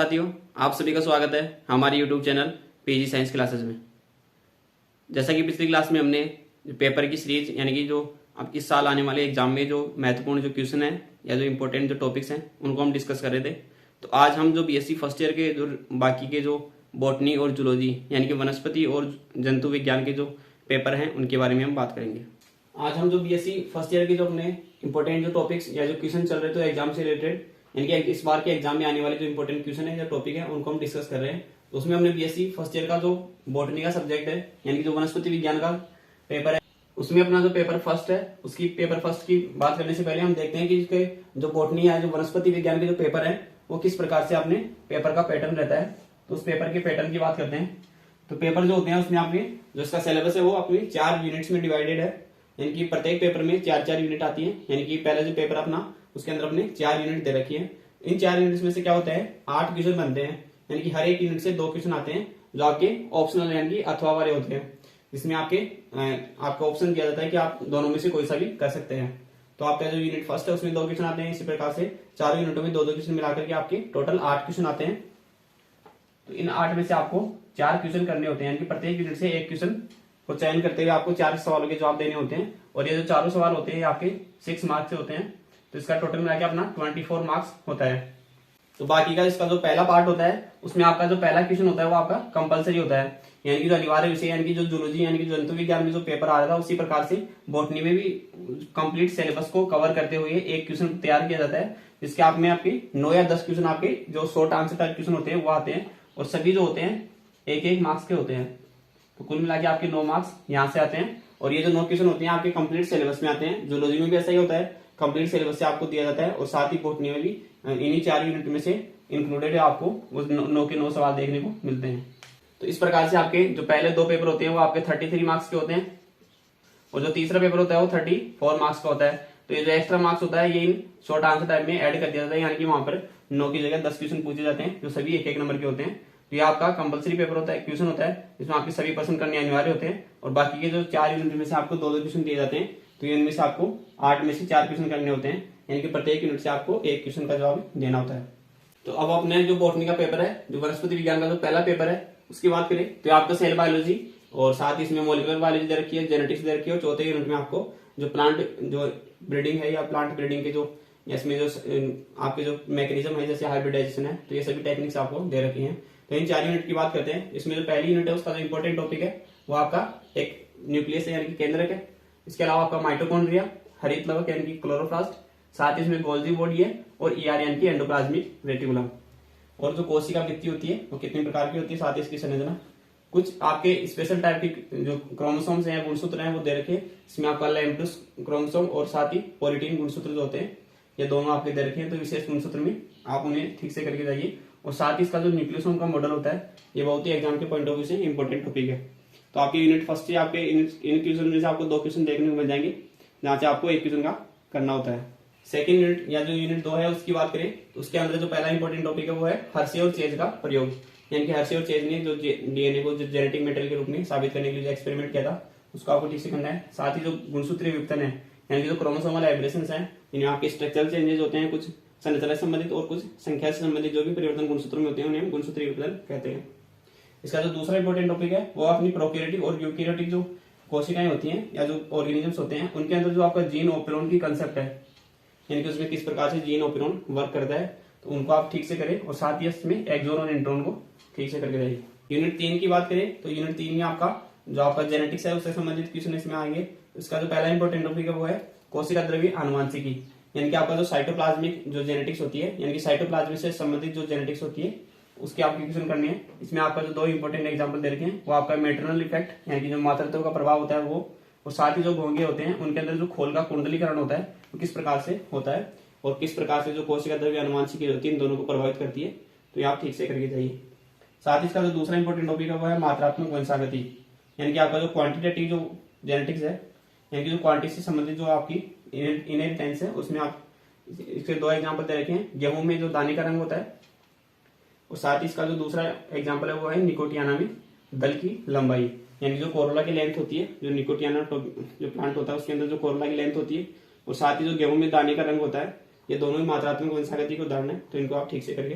साथियों, आप सभी का स्वागत है हमारे YouTube channel PG science classes में। जैसा कि पिछली क्लास में हमने पेपर की सीरीज यानी कि जो अब इस साल आने वाले एग्जाम में जो महत्वपूर्ण जो क्वेश्चन है या जो इम्पोर्टेंट जो टॉपिक्स हैं उनको हम डिस्कस कर रहे थे। तो आज हम जो बीएससी फर्स्ट ईयर के जो बाकी के जो बॉटनी और जूलॉजी यानी कि वनस्पति और जंतु विज्ञान के जो पेपर हैं उनके बारे में हम बात करेंगे। आज हम जो बीएससी फर्स्ट ईयर के जो अपने इंपॉर्टेंट जो टॉपिक्स या जो क्वेश्चन चल रहे थे एग्जाम से रिलेटेड यानी कि इस बार के एग्जाम में आने वाले जो इंपॉर्टेंट क्वेश्चन है या टॉपिक है उनको हम डिस्कस कर रहे हैं। तो उसमें हमने बीएससी फर्स्ट ईयर का जो बॉटनी का सब्जेक्ट है यानी कि जो वनस्पति विज्ञान का पेपर है उसमें अपना जो पेपर फर्स्ट है उसकी पेपर फर्स्ट की बात करने से पहले हम देखते हैं कि इसके जो बॉटनी है जो वनस्पति विज्ञान के जो पेपर है वो किस प्रकार से अपने पेपर का पैटर्न रहता है। तो उस पेपर के पैटर्न की बात करते हैं। तो पेपर जो होते हैं उसमें आपके जो इसका सिलेबस है वो अपनी 4 यूनिट्स में डिवाइडेड है यानी कि प्रत्येक पेपर में 4 यूनिट आती है। यानी कि पहला जो पेपर अपना उसके अंदर अपने 4 यूनिट दे रखी है। इन 4 यूनिट्स में से क्या होता है 8 क्वेश्चन बनते हैं यानी कि हर एक यूनिट से 2 क्वेश्चन आते हैं जो आपके ऑप्शनल यानी कि अथवा वाले होते हैं जिसमें आपका ऑप्शन दिया जाता है कि आप दोनों में से कोई सा भी कर सकते हैं। तो आपका जो यूनिट फर्स्ट है उसमें 2 क्वेश्चन आते हैं। इसी प्रकार से 4 यूनिटों में 2 क्वेश्चन मिलाकर के आपके टोटल 8 क्वेश्चन आते हैं। तो इन 8 में से आपको 4 क्वेश्चन करने होते हैं यानी कि प्रत्येक यूनिट से एक क्वेश्चन को चयन करते हुए आपको 4 सवालों के जवाब देने होते हैं और ये जो चारों सवाल होते हैं आपके 6 मार्क्स से होते हैं। तो इसका टोटल मिला के अपना 24 मार्क्स होता है। तो बाकी का इसका जो पहला पार्ट होता है उसमें आपका जो पहला क्वेश्चन होता है वो आपका कंपलसरी होता है यानी कि जो अनिवार्य विषय यानी कि जो जूलॉजी यानी कि जंतु विज्ञान में जो पेपर आ रहा था उसी प्रकार से बॉटनी में भी कंप्लीट सिलेबस को कवर करते हुए एक क्वेश्चन तैयार किया जाता है जिसके आप में आपके 9 या 10 क्वेश्चन आपके जो शॉर्ट आंसर टाइप क्वेश्चन होते हैं वो आते हैं और सभी जो होते हैं 1-1 मार्क्स के होते हैं। तो कुल मिला के आपके 9 मार्क्स यहाँ से आते हैं और ये जो 9 क्वेश्चन होते हैं आपके कंप्लीट सिलेबस में आते हैं। जूलॉजी में भी ऐसा ही होता है, कंप्लीट सिलेबस से आपको दिया जाता है और साथ ही बॉटनी में भी इन्हीं 4 यूनिट में से इंक्लूडेड है आपको वो 9 के 9 सवाल देखने को मिलते हैं। तो इस प्रकार से आपके जो पहले 2 पेपर होते हैं वो आपके 33 मार्क्स के होते हैं और जो तीसरा पेपर होता है वो 34 मार्क्स का होता है। तो ये जो एक्स्ट्रा मार्क्स होता है ये इन शॉर्ट आंसर टाइप में ऐड कर दिया जाता है यानी कि वहां पर 9 की जगह 10 क्वेश्चन पूछे जाते हैं जो सभी 1-1 नंबर के होते हैं। तो ये आपका कंपलसरी पेपर होता है, क्वेश्चन होता है जिसमें आपके सभी प्रश्न करने अनिवार्य होते हैं और बाकी के जो 4 यूनिट में से आपको 2-2 क्वेश्चन दिए जाते हैं। तो इनमें से आपको 8 में से 4 क्वेश्चन करने होते हैं यानी कि प्रत्येक यूनिट से आपको एक क्वेश्चन का जवाब देना होता है। तो अब अपने जो बॉटनी का पेपर है जो वनस्पति विज्ञान का जो पहला पेपर है उसकी बात करें तो आपका सेल बायोलॉजी और साथ ही इसमें मॉलिक्यूलर बायोलॉजी दे रखी है, जेनेटिक्स दे रखी है और चौथे यूनिट में आपको जो प्लांट जो ब्रीडिंग है या प्लांट ब्रीडिंग के जो इसमें जो आपके जो मैकेनिज्म है जैसे हाइब्रिडाइजेशन है तो ये सभी टेक्निक्स आपको दे रखी हैं। तो इन 4 यूनिट की बात करते हैं। इसमें जो पहली यूनिट है उसका जो इंपॉर्टेंट टॉपिक है वो आपका एक न्यूक्लियस है यानी कि केंद्रक है। इसके अलावा आपका माइटोकॉन्ड्रिया, हरित लवक यानी कि क्लोरोप्लास्ट, साथ ही इसमें गोल्जी बॉडी है और ईआर यानी कि एंडोप्लाज्मिक रेटिकुलम और जो कोशिका वृत्ति होती है वो कितने प्रकार की होती है, साथ ही इसकी संरचना, कुछ आपके स्पेशल टाइप की जो क्रोमोसोम्स हैं गुणसूत्र हैं वो दे रखे हैं। इसमें आपका लेम्प्टस क्रोमोसोम और साथ ही पोलिटीन गुणसूत्र जो होते हैं ये दोनों आपके दे रखे हैं। तो विशेष गुणसूत्र में आप उन्हें ठीक से करके जाइए और साथ ही इसका जो न्यूक्लियोसोम का मॉडल होता है ये बहुत ही एग्जाम के पॉइंट ऑफ व्यू से इंपॉर्टेंट टॉपिक है। तो आपके यूनिट फर्स्ट से आपके इन क्वेश्चन में से आपको 2 क्वेश्चन देखने को मिल जाएंगे जहाँ से आपको एक क्वेश्चन का करना होता है। सेकेंड यूनिट या जो यूनिट 2 है उसकी बात करें तो उसके अंदर जो पहला इंपॉर्टेंट टॉपिक है वो है हर्षे और चेज का प्रयोग यानी कि हर्षे और चेज ने जो डीएनए को जो जेनेटिक मेटेरियल के रूप में साबित करने के लिए जो एक्सपेरिमेंट किया था उसको आपको ठीक से करना है। साथ ही जो गुणसूत्रीय विघटन है यानी कि जो क्रोमोसोमल एब्रेशंस हैं इनमें आपके स्ट्रक्चरल चेंजेस होते हैं, कुछ संरचना से संबंधित और कुछ संख्या से संबंधित जो भी परिवर्तन गुणसूत्र में होते हैं उन्हें हम गुणसूत्रीय विघटन कहते हैं। इसका जो दूसरा इंपॉर्टेंट टॉपिक है वो अपनी प्रोकैरियोटिक और यूकैरियोटिक जो कोशिकाएं होती हैं या जो ऑर्गेनिजम्स होते हैं उनके अंदर जो आपका जीन ओपेरोन की कंसेप्ट है यानी कि उसमें किस प्रकार से जीन ओपेरोन वर्क करता है तो उनको आप ठीक से करें और साथ ही इसमें एक्सोन और इंट्रोन को ठीक से करके जाइए। यूनिट 3 की बात करें तो यूनिट 3 में आपका जो आपका जेनेटिक्स है उससे संबंधित क्वेश्चन इसमें आएंगे। इसका जो पहला इंपॉर्टेंट टॉपिक है वो है कोशिका द्रव्य आनुवांशिकी यानी कि आपका जो साइटोप्लाज्मिक जो जेनेटिक्स होती है यानी कि साइटोप्लाज्म से संबंधित जो जेनेटिक्स होती है उसकी आपकी क्वेश्चन करनी है। इसमें आपका जो 2 इंपॉर्टेंट एग्जांपल दे रखे हैं वो आपका मैटरनल इफेक्ट यानी कि जो मातृत्व का प्रभाव होता है वो और साथ ही जो घोंघे होते हैं उनके अंदर जो खोल का कुंडलीकरण होता है वो किस प्रकार से होता है और किस प्रकार से जो कोशिका द्रव्य आनुवांशिकी होती है इन दोनों को प्रभावित करती है। तो ये आप ठीक से करके जाइए। साथ ही इसका जो दूसरा इंपॉर्टेंट टॉपिक है वो है मात्रात्मक वंशागति यानी कि आपका जो क्वांटिटेटिव जो जेनेटिक्स है यानी कि जो क्वांटिटी से संबंधित जो आपकी इनहेरिटेंस है उसमें आप इसके 2 एग्जाम्पल दे रखे हैं। गेहूं में जो दाने का रंग होता है और साथ ही इसका जो दूसरा एग्जाम्पल है वो है निकोटियाना में दल की लंबाई यानी जो कोरोला की लेंथ होती है, जो निकोटियाना जो प्लांट होता है उसके अंदर जो कोरोला की लेंथ होती है और साथ ही जो गेहूं में दाने का रंग होता है ये दोनों ही मात्रात्मक वंशागति के उदाहरण है। तो इनको आप ठीक से करके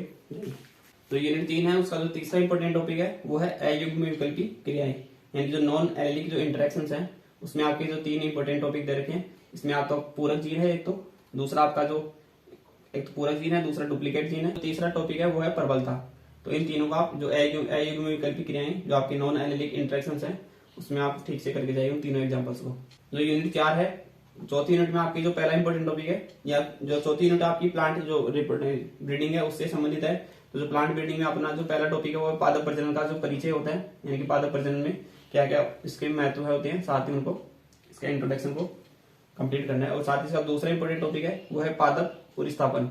तो यूनिट 3 है, उसका जो तीसरा इंपॉर्टेंट टॉपिक है वो है अयुग्म विकल्पी क्रियाएं, यानी जो नॉन एलिलिक जो इंटरेक्शंस हैं उसमें आपके जो 3 इंपॉर्टेंट टॉपिक दे रखे हैं। इसमें आपका पूरक जीन है एक, तो दूसरा आपका जो एक तो पूरक जीन है, दूसरा डुप्लीकेट जीन है, तो तीसरा टॉपिक है वो है प्रबलता। तो इन तीनों का आप जो अयुग्म विकल्पी क्रियाएं जो आपकी नॉन एलिलिक इंटरेक्शंस हैं उसमें आप ठीक से करके जाइए उन तीनों एग्जाम्पल्स को। जो यूनिट 4 है, चौथी यूनिट में आपकी जो पहला इंपॉर्टेंट टॉपिक है, या जो चौथी यूनिट आपकी प्लांट जो ब्रीडिंग है उससे संबंधित है। तो जो प्लांट ब्रीडिंग में अपना जो पहला टॉपिक है वो पादप प्रजनन का जो परिचय होता है, यानी कि पादप प्रजनन में क्या क्या इसके महत्व होते हैं, साथ ही उनको इसके इंट्रोडक्शन को कंप्लीट करना है। और साथ ही साथ दूसरा इंपॉर्टेंट टॉपिक है वो है पादप प्रतिस्थापन,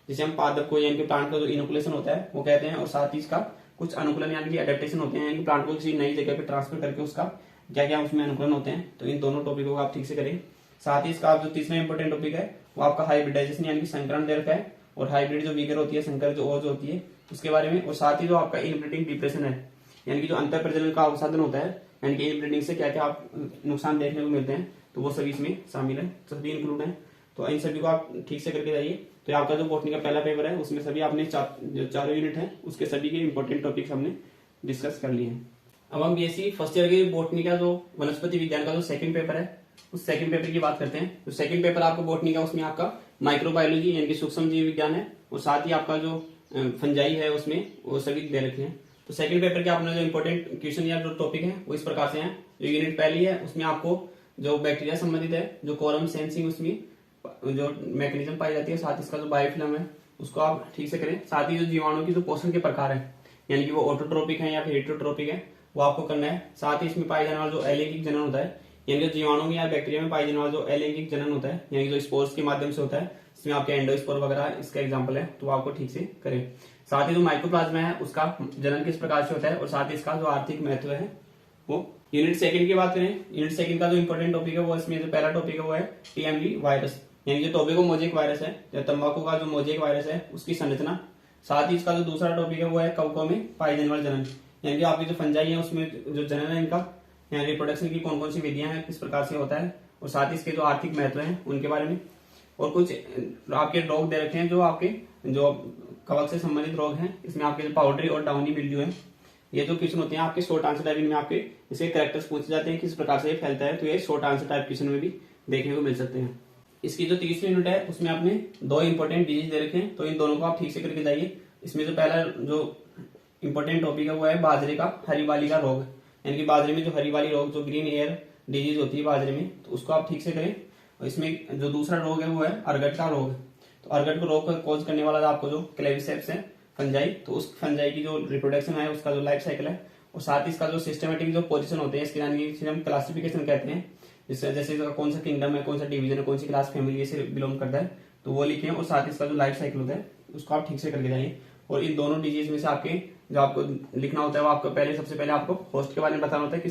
जिसे हम पादप को यानी कि प्लांट का जो इनोकुलेशन होता है वो कहते हैं। और साथ ही इसका कुछ अनुकूलन यानी कि एडेप्टेशन होते हैं, यानी कि प्लांट को किसी नई जगह पे ट्रांसफर करके उसका क्या क्या उसमें अनुकूलन होते हैं। तो इन दोनों टॉपिकों को आप ठीक से करें। साथ ही इसका जो तीसरा इंपॉर्टेंट टॉपिक है वो आपका हाइब्रिडाइजेशन यानी कि संकरण दे रखा है, और हाइब्रिड जो वीगर होती है, संकर जो ओज होती है उसके बारे में। और साथ ही जो आपका इनब्रीडिंग डिप्रेशन है, यानी कि जो अंतर प्रजनन का अवसाधन होता है, यानी कि इनब्रीडिंग से क्या क्या आप नुकसान देखने को मिलते हैं, तो वो सभी इसमें शामिल है, सभी इंक्लूड है। तो इन सभी को आप ठीक से करके जाइए। तो आपका जो बॉटनी का पहला पेपर है उसमें सभी आपने जो चारों यूनिट है उसके सभी के इंपॉर्टेंट टॉपिक्स हमने डिस्कस कर लिए हैं। अब हम बीएससी फर्स्ट ईयर के बॉटनी का जो वनस्पति विज्ञान का जो सेकंड पेपर है उस सेकंड पेपर की बात करते हैं। तो सेकंड पेपर आपको बॉटनी का उसमें आपका माइक्रोबायोलॉजी यानी कि सूक्ष्म जीव विज्ञान है, और साथ ही आपका जो फंजाई है उसमें वो सभी दे रखे हैं। तो सेकंड पेपर के अपना जो इंपॉर्टेंट क्वेश्चन या जो टॉपिक है वो इस प्रकार से है। जो यूनिट पहली है उसमें आपको जो बैक्टीरिया संबंधित है, जो कोरम सेंसिंग उसमें जो मैकेनिज्म पाई जाती है, साथ ही इसका जो बायोफिल्म है उसको आप ठीक से करें। साथ ही जो जीवाणु की जो पोषण के प्रकार है, यानी कि वो ऑटोट्रोपिक है या फिर हेटरोट्रोपिक है, वो आपको करना है। साथ ही इसमें पाए जाने वाला जो अलैंगिक जनन होता है, यानी कि जीवाणु में या बैक्टीरिया में पाए जाने वाला जो अलैंगिक जनन होता है, यानी कि जो स्पोर्स के माध्यम से होता है, इसमें आपके एंडोस्पोर वगैरह इसका एग्जाम्पल है, तो आपको ठीक से करें। साथ ही जो माइक्रोप्लाज्मा है उसका जनन किस प्रकार से होता है, और साथ ही इसका जो आर्थिक महत्व है वो। यूनिट सेकंड की बात करें, यूनिट सेकंड का जो इंपॉर्टेंट टॉपिक है वो इसमें जो पहला टॉपिक है वो है टीएमवी वायरस, यानी जो टोबैको मोजेक वायरस है या तंबाकू का जो मोजेक वायरस है उसकी संरचना। साथ ही इसका जो दूसरा टॉपिक है वो है कवकों में पाए जाने वाले जनन, यानी कि आपकी जो फंजाई है उसमें जो जनन है इनका, यानी रिप्रोडक्शन की कौन कौन सी विधियां हैं, किस प्रकार से होता है, और साथ ही इसके जो आर्थिक महत्व है उनके बारे में। और कुछ आपके रोग दे रखे हैं जो आपके जो कवक से संबंधित रोग हैं, इसमें आपके जो पाउडरी और डाउनी मिल्ड्यू है। ये जो क्वेश्चन होते हैं आपके शॉर्ट आंसर टाइपिंग में आपके इसके कैरेक्टर्स पूछे जाते हैं किस प्रकार से ये फैलता है, तो ये शॉर्ट आंसर टाइप क्वेश्चन में भी देखने को मिल सकते हैं। इसकी जो तीसरी यूनिट है उसमें आपने 2 इंपॉर्टेंट डिजीज दे रखे हैं, तो इन दोनों को आप ठीक से करके जाइए। इसमें जो पहला जो इंपॉर्टेंट टॉपिक है वो है बाजरे का हरी वाली का रोग, यानी कि बाजरे में जो हरी वाली रोग जो ग्रीन एयर डिजीज होती है बाजरे में, तो उसको आप ठीक से करें। और इसमें जो दूसरा रोग है वो है अर्गट का रोग। तो अर्गट को रोग को कॉज करने वाला आपको जो क्लेविसेप्स है फंजाई, तो उस फंजाई की जो रिप्रोडक्शन है उसका जो लाइफ साइकिल है, और साथ ही इसका जो सिस्टमेटिक जो पोजीशन होते हैं इसके यानी कि हम क्लासिफिकेशन कहते हैं, जैसे कौन सा किंगडम है, कौन सा डिवीजन है, कौन सी क्लास फैमिली से बिलोंग करता है, तो वो लिखे। और साथ ही इसका जो लाइफ साइकिल होता है उसको आप ठीक से करके जाइए। और इन दोनों डिजीज में से आपके जो आपको लिखना होता है वो आपको सबसे पहले आपको होस्ट के बारे में बताना होता है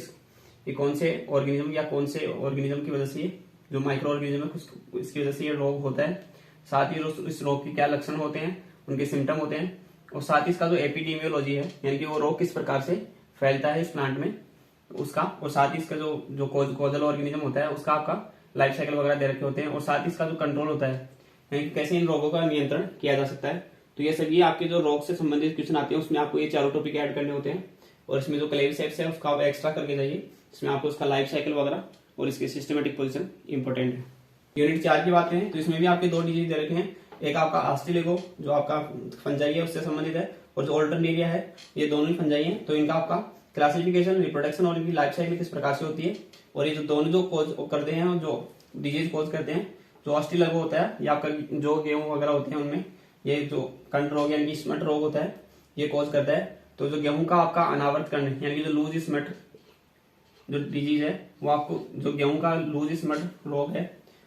कि कौन से ऑर्गेनिज्म या कौन से ऑर्गेनिज्म की वजह से जो माइक्रो ऑर्गेनिज्म है इसकी वजह से ये रोग होता है। साथ ही इस रोग के क्या लक्षण होते हैं, उनके सिम्टम होते हैं, और साथ ही इसका जो एपिडेमियोलॉजी है, यानी कि वो रोग किस प्रकार से फैलता है इस प्लांट में उसका, और साथ ही इसका जो कोजल ऑर्गेनिज्म होता है उसका आपका लाइफ साइकिल वगैरह दे रखे होते हैं, और साथ ही इसका जो कंट्रोल होता है, यानी कि कैसे इन रोगों का नियंत्रण किया जा सकता है। तो ये सभी आपके जो रोग से संबंधित क्वेश्चन आते हैं उसमें आपको ये चारों टॉपिक ऐड करने होते हैं। और इसमें जो क्लेविसेप्स है उसका आप एक्स्ट्रा करके जाइए, इसमें आपको उसका लाइफ साइकिल वगैरह और इसकी सिस्टमेटिक पोजीशन इंपॉर्टेंट है। यूनिट 4 की बात करें तो इसमें भी आपके 2 डिजीज दे रखे हैं, एक आपका आस्टिलिगो जो आपका फंजाई है उससे संबंधित है, और जो ऑल्टरनेरिया है, ये दोनों ही फंजाई है। तो इनका आपका क्लासिफिकेशन, रिप्रोडक्शन और इनकी लाइफ साइकिल किस प्रकार से होती है, और ये जो दोनों जो कोज करते हैं, जो डिजीज कोज करते हैं, जो आस्टिलिगो होता है या आपका जो गेहूं वगैरह होते हैं उनमें ये जो कंठ रोग यानी कि स्मट रोग होता है ये कोज करता है। तो जो गेहूं का आपका अनावर्त करने यानी कि जो लूज स्मट जो डिजीज है वो आपको जो गेहूं का लूज स्मट रोग है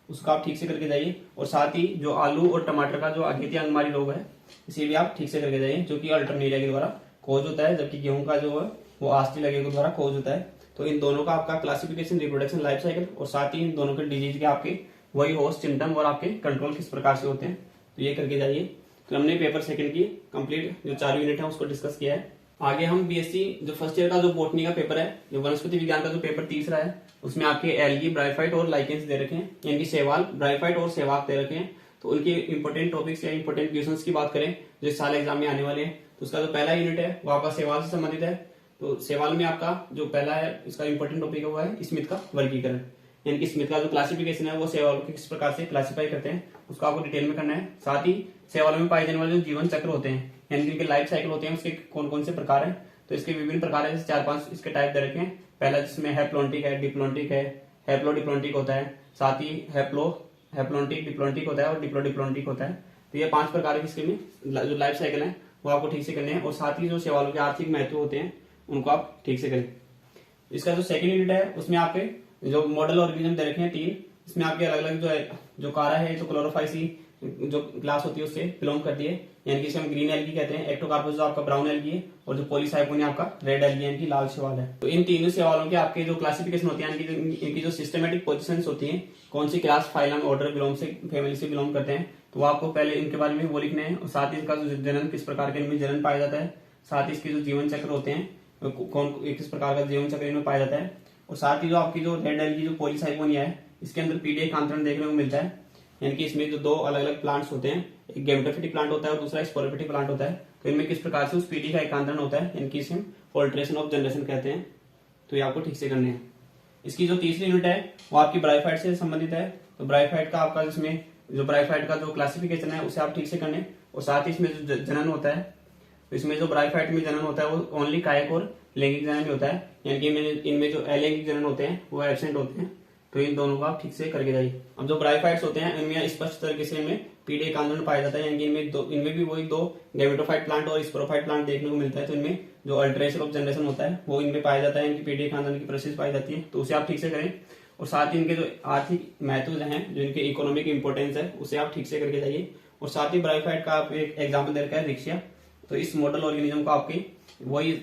उसको आप ठीक से करके जाइए। और साथ ही जो आलू और टमाटर का जो अघेती अंगमारी रोग है इसे भी आप ठीक से करके जाइए, जो कि अल्टरनेरिया के द्वारा खोज होता है, जबकि गेहूं का जो है वो आस्टिलिगो के द्वारा खोज होता है। तो इन दोनों का आपका क्लासिफिकेशन, रिप्रोडक्शन, लाइफ साइकिल, और साथ ही इन दोनों के डिजीज के आपके वही होस्ट, सिम्टम और आपके कंट्रोल किस प्रकार से होते हैं, तो ये करके जाइए। तो हमने पेपर सेकंड की कंप्लीट जो 4 यूनिट है उसको डिस्कस किया है। आगे हम बीएससी जो फर्स्ट ईयर का जो बॉटनी का पेपर है, जो वनस्पति विज्ञान का जो पेपर तीसरा है, उसमें आपके एल्गी, ब्रायोफाइट और लाइकेंस दे रखे हैं, यानी कि शैवाल, ब्रायोफाइट और सेवाक दे रखे हैं। तो उनके इंपॉर्टेंट टॉपिक्स या इंपॉर्टेंट क्वेश्चंस की बात करें जो इस साल एग्जाम में आने वाले हैं, तो उसका जो पहला यूनिट है वो आपका सवाल से संबंधित है। तो सवाल में आपका जो पहला है इसका इंपॉर्टेंट टॉपिक हुआ है स्मिथ का वर्गीकरण, यानी कि स्मिथ का जो क्लासिफिकेशन है वो सवालों को किस प्रकार से क्लासिफाई करते हैं उसको आपको डिटेल में करना है। साथ ही सवालों में पाए जाने वाले जो जीवन चक्र होते हैं यानी कि इनके लाइफ साइकिल होते हैं उसके कौन कौन से प्रकार है, तो इसके विभिन्न प्रकार है, जैसे 4-5 इसके टाइप दे रखे हैं। पहला जिसमें हैप्लॉन्टिक है, डिप्लॉन्टिक है, हैप्लोडिप्लॉन्टिक होता है, साथ ही हैप्लॉन्टिक डिप्लॉन्टिक होता है और डिप्लोडिप्लॉन्टिक होता है। तो ये 5 प्रकार के इसके में जो लाइफ साइकिल है वो आपको ठीक से करने हैं। और साथ ही जो सवालों के आर्थिक महत्व होते हैं उनको आप ठीक से करें। इसका जो सेकंड यूनिट है उसमें आपके जो मॉडल ऑर्गेनिज्म दे रखे हैं 3, इसमें आपके अलग अलग जो कारा है जो क्लोरोफाइसी जो क्लास होती है उससे बिलोंग करती है, यानी कि इसे हम ग्रीन एल्गी कहते हैं, एक्टोकार्पस जो आपका ब्राउन एल्गी है और जो पॉलीसाइकोन है आपका रेड एल्गी यानी कि लाल शैवाल है। तो इन तीनों शैवालों के आपके जो क्लासिफिकेशन होती है यानी कि इनकी जो सिस्टमेटिक पोजीशंस होती हैं, कौन सी क्लास फाइलम ऑर्डर बिलोंग से फैमिली से बिलोंग करते हैं, तो वो आपको पहले इनके बारे में वो लिखना है। और साथ ही इसका जो जनन किस प्रकार के इनमें जनन पाया जाता है, साथ ही इसके जो जीवन चक्र होते हैं कौन किस प्रकार का जीवन चक्र इनमें पाया जाता है। और साथ ही जो आपकी जो रेड एल्गी जो पॉलीसाइकोनिया है इसके अंदर पीडीए कांतरण देखने को मिलता है, यानी कि इसमें जो 2 अलग अलग प्लांट्स होते हैं, एक गैमेटोफिटिक प्लांट होता है और दूसरा स्पोरोफिटिक प्लांट होता है। तो इनमें किस प्रकार से उस पीडी का एकांतरण होता है, यानी कि इसे ऑल्ट्रेशन ऑफ जनरेशन कहते हैं। तो ये आपको ठीक से करने हैं। इसकी जो तीसरी यूनिट है वो आपकी ब्राइफाइट से संबंधित है। तो ब्राइफाइट का आपका जिसमें जो ब्राइफाइट का जो क्लासिफिकेशन है उसे आप ठीक से करने। और साथ ही इसमें जो जनन होता है, तो इसमें जो ब्राइफाइट में जनन होता है वो ओनली कायक और लैंगिक जनन में होता है, यानी कि इनमें जो अलैंगिक जनन होते हैं वो एब्सेंट होते हैं। तो इन दोनों को आप ठीक से करके जाइए। अब जो ब्राइफाइट्स होते हैं इनमें स्पष्ट तरीके से इनमें पीडीए कांतरण पाया जाता है, यानी कि इनमें भी वही 2 गैमेटोफाइट प्लांट और स्पोरोफाइट प्लांट देखने को मिलता है। तो इनमें जो अल्टरेशन ऑफ जनरेशन होता है वो इनमें पाया जाता है, इनकी पीडीए कांतरण की प्रोसेस पाई जाती है। तो उसे आप ठीक से करें। और साथ ही इनके जो आर्थिक महत्व हैं, जो इनके इकोनॉमिक इंपोर्टेंस है उसे आप ठीक से करके जाइए। और साथ ही ब्राइफाइट का आप एक एग्जाम्पल दे रखा है रिक्शिया। तो इस मॉडल ऑर्गेनिज्म को आपके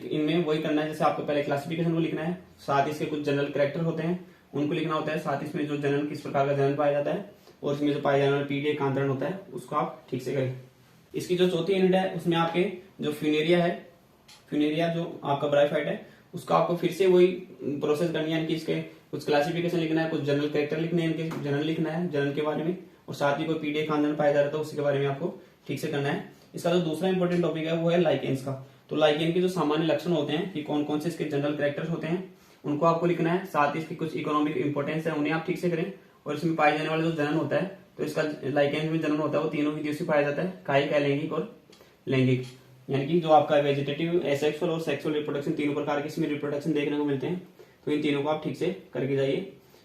इनमें वही करना है, जैसे आपको पहले क्लासिफिकेशन को लिखना है, साथ ही इसके कुछ जनरल कैरेक्टर होते हैं उनको लिखना होता है, साथ ही इसमें जो जनन किस प्रकार का जनन पाया जाता है और इसमें जो पाया जाने वाला पीडीए कांतरण होता है उसको आप ठीक से करें। इसकी जो चौथी यूनिट है उसमें आपके जो फ्यूनेरिया है, फ्यूनेरिया जो आपका ब्राइफाइट है उसका आपको फिर से वही प्रोसेस करनी है, यानी कि इसके कुछ क्लासिफिकेशन लिखना है, कुछ जनरल कैरेक्टर लिखने हैं, इनके जनरल लिखना है जनन के बारे में, और साथ ही कोई पीडीए कांतरण पाया जा रहा था उसके बारे में आपको ठीक से करना है। इसका जो दूसरा इंपॉर्टेंट टॉपिक है वो है लाइकेंस का। तो लाइकेन के जो सामान्य लक्षण होते हैं कि कौन कौन से इसके जनरल कैरेक्टर्स होते हैं उनको आपको लिखना है, साथ ही इसकी कुछ इकोनॉमिक इंपोर्टेंस है उन्हें आप ठीक से करें। और इसमें पाए जाने वाले जो जनन होता है, तो इसका लाइकेन में जनन होता है वो तीनों विधियों से पाया जाता है, कायिक, अलैंगिक और लैंगिक, यानी कि जो आपका वेजिटेटिव, एसेक्सुअल और सेक्सुअल रिप्रोडक्शन तीनों प्रकार के इसमें रिप्रोडक्शन देखने को मिलते हैं। तो इन तीनों को आप ठीक से करके जाइए।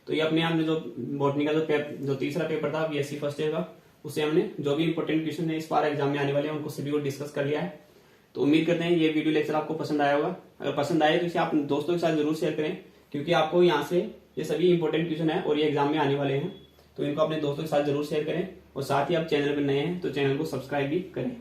तो ये अपने आप में जो बॉटनी का जो तीसरा पेपर था बीएससी फर्स्ट ईयर का, उससे हमने जो भी इंपॉर्टेंट क्वेश्चन है इस बार एग्जाम में आने वाले हैं उनको सभी को डिस्कस कर लिया है। तो उम्मीद करते हैं ये वीडियो लेक्चर आपको पसंद आया होगा। अगर पसंद आए तो इसे आप दोस्तों के साथ जरूर शेयर करें, क्योंकि आपको यहाँ से ये सभी इंपॉर्टेंट क्वेश्चन है और ये एग्जाम में आने वाले हैं। तो इनको अपने दोस्तों के साथ जरूर शेयर करें। और साथ ही आप चैनल पर नए हैं तो चैनल को सब्सक्राइब भी करें।